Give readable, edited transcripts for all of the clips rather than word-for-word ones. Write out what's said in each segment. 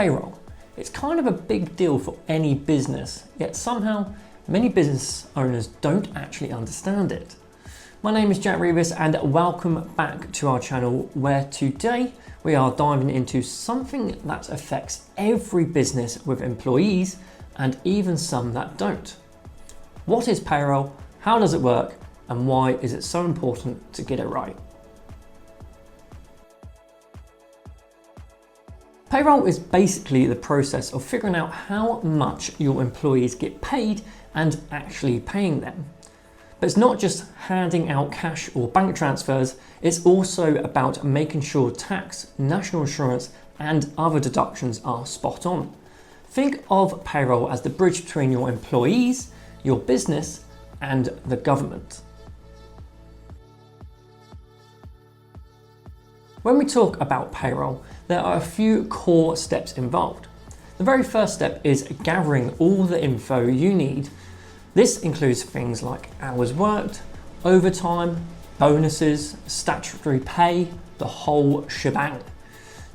Payroll. It's kind of a big deal for any business, yet somehow many business owners don't actually understand it. My name is Jack Rebus and welcome back to our channel, where today we are diving into something that affects every business with employees and even some that don't. What is payroll? How does it work? And why is it so important to get it right? Payroll is basically the process of figuring out how much your employees get paid and actually paying them. But it's not just handing out cash or bank transfers, it's also about making sure tax, national insurance, and other deductions are spot on. Think of payroll as the bridge between your employees, your business, and the government. When we talk about payroll, there are a few core steps involved. The very first step is gathering all the info you need. This includes things like hours worked, overtime, bonuses, statutory pay, the whole shebang.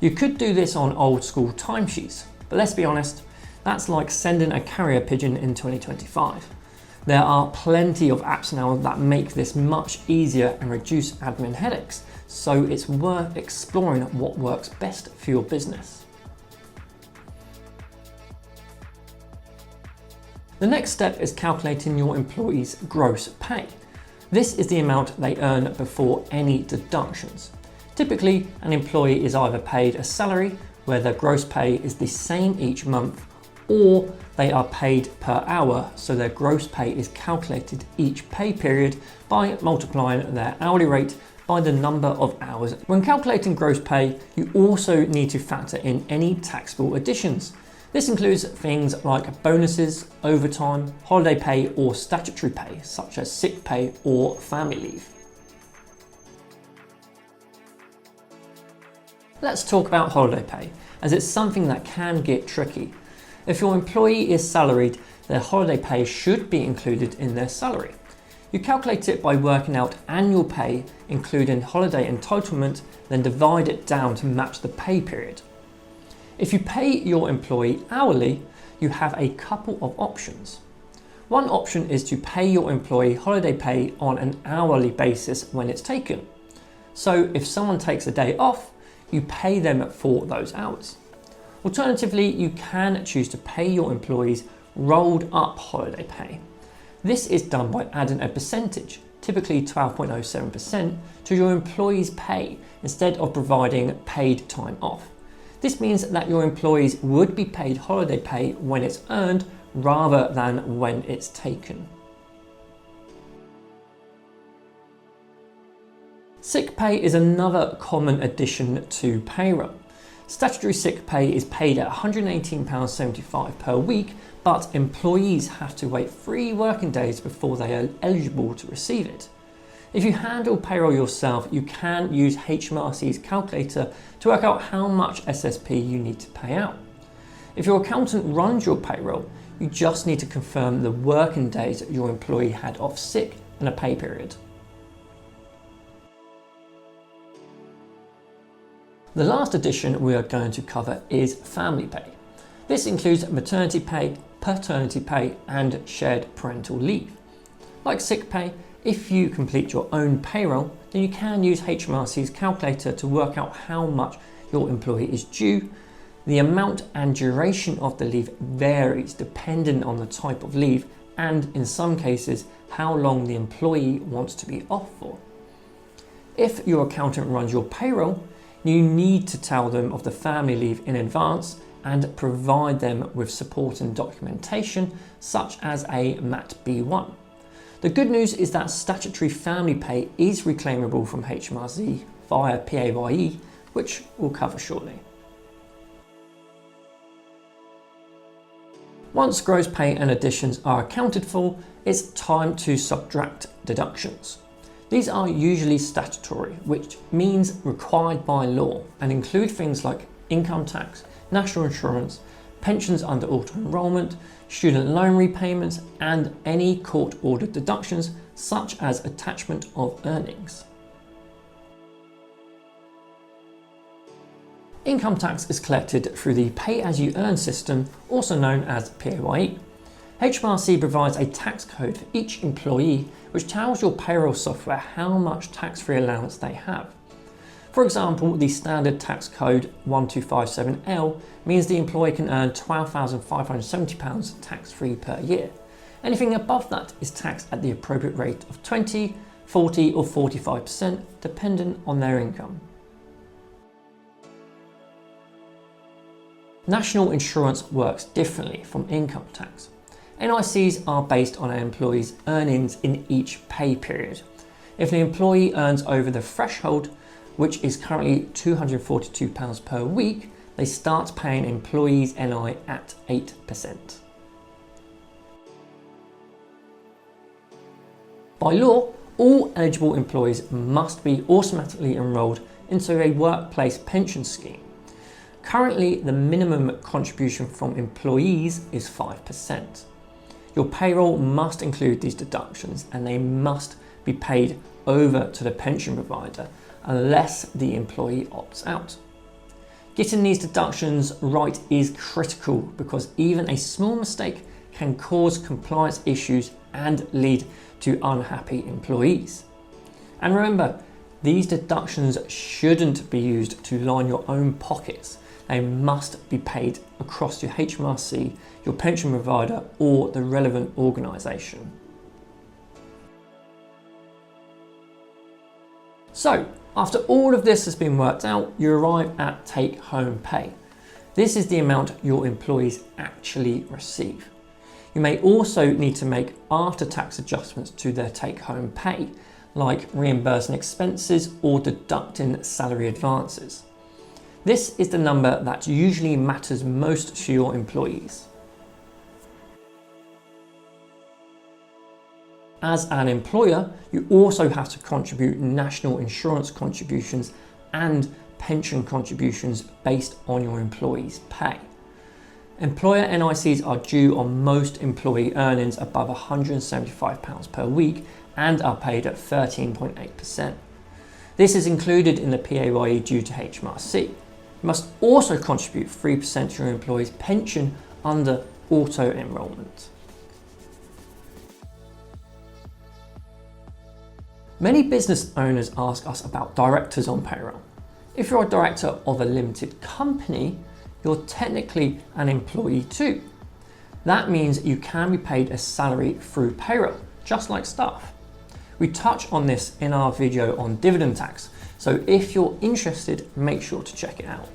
You could do this on old school timesheets, but let's be honest, that's like sending a carrier pigeon in 2025. There are plenty of apps now that make this much easier and reduce admin headaches, so it's worth exploring what works best for your business. The next step is calculating your employees' gross pay. This is the amount they earn before any deductions. Typically, an employee is either paid a salary where their gross pay is the same each month, or they are paid per hour, so their gross pay is calculated each pay period by multiplying their hourly rate by the number of hours. When calculating gross pay, you also need to factor in any taxable additions. This includes things like bonuses, overtime, holiday pay, or statutory pay, such as sick pay or family leave. Let's talk about holiday pay, as it's something that can get tricky. If your employee is salaried, their holiday pay should be included in their salary. You calculate it by working out annual pay, including holiday entitlement, then divide it down to match the pay period. If you pay your employee hourly, you have a couple of options. One option is to pay your employee holiday pay on an hourly basis when it's taken. So if someone takes a day off, you pay them for those hours. Alternatively, you can choose to pay your employees rolled up holiday pay. This is done by adding a percentage, typically 12.07%, to your employees' pay instead of providing paid time off. This means that your employees would be paid holiday pay when it's earned rather than when it's taken. Sick pay is another common addition to payroll. Statutory sick pay is paid at £118.75 per week, but employees have to wait 3 working days before they are eligible to receive it. If you handle payroll yourself, you can use HMRC's calculator to work out how much SSP you need to pay out. If your accountant runs your payroll, you just need to confirm the working days that your employee had off sick in a pay period. The last addition we are going to cover is family pay. This includes maternity pay, paternity pay, and shared parental leave. Like sick pay, if you complete your own payroll, then you can use HMRC's calculator to work out how much your employee is due. The amount and duration of the leave varies depending on the type of leave and, in some cases, how long the employee wants to be off for. If your accountant runs your payroll, you need to tell them of the family leave in advance and provide them with support and documentation, such as a MAT B1. The good news is that statutory family pay is reclaimable from HMRC via PAYE, which we'll cover shortly. Once gross pay and additions are accounted for, it's time to subtract deductions. These are usually statutory, which means required by law, and include things like income tax, national insurance, pensions under auto-enrolment, student loan repayments, and any court-ordered deductions such as attachment of earnings. Income tax is collected through the pay-as-you-earn system, also known as PAYE. HMRC provides a tax code for each employee, which tells your payroll software how much tax-free allowance they have. For example, the standard tax code 1257L means the employee can earn £12,570 tax-free per year. Anything above that is taxed at the appropriate rate of 20%, 40% or 45%, dependent on their income. National insurance works differently from income tax. NICs are based on an employee's earnings in each pay period. If the employee earns over the threshold, which is currently £242 per week, they start paying employees NI at 8%. By law, all eligible employees must be automatically enrolled into a workplace pension scheme. Currently, the minimum contribution from employees is 5%. Your payroll must include these deductions and they must be paid over to the pension provider unless the employee opts out. Getting these deductions right is critical because even a small mistake can cause compliance issues and lead to unhappy employees. And remember, these deductions shouldn't be used to line your own pockets. They must be paid across your HMRC, your pension provider, or the relevant organisation. So, after all of this has been worked out, you arrive at take-home pay. This is the amount your employees actually receive. You may also need to make after-tax adjustments to their take-home pay, like reimbursing expenses or deducting salary advances. This is the number that usually matters most to your employees. As an employer, you also have to contribute national insurance contributions and pension contributions based on your employees' pay. Employer NICs are due on most employee earnings above £175 per week and are paid at 13.8%. This is included in the PAYE due to HMRC. You must also contribute 3% to your employee's pension under auto-enrolment. Many business owners ask us about directors on payroll. If you're a director of a limited company, you're technically an employee too. That means you can be paid a salary through payroll, just like staff. We touch on this in our video on dividend tax, so if you're interested, make sure to check it out.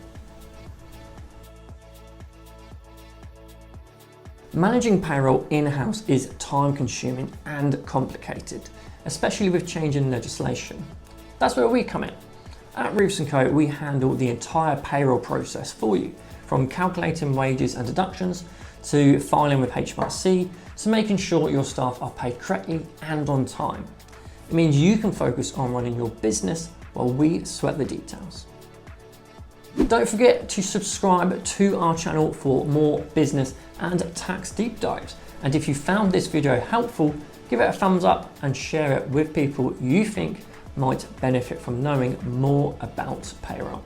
Managing payroll in-house is time-consuming and complicated, especially with changing legislation. That's where we come in. At Roofs & Co, we handle the entire payroll process for you, from calculating wages and deductions to filing with HMRC to making sure your staff are paid correctly and on time. It means you can focus on running your business while we sweat the details. Don't forget to subscribe to our channel for more business and tax deep dives. And if you found this video helpful, give it a thumbs up and share it with people you think might benefit from knowing more about payroll.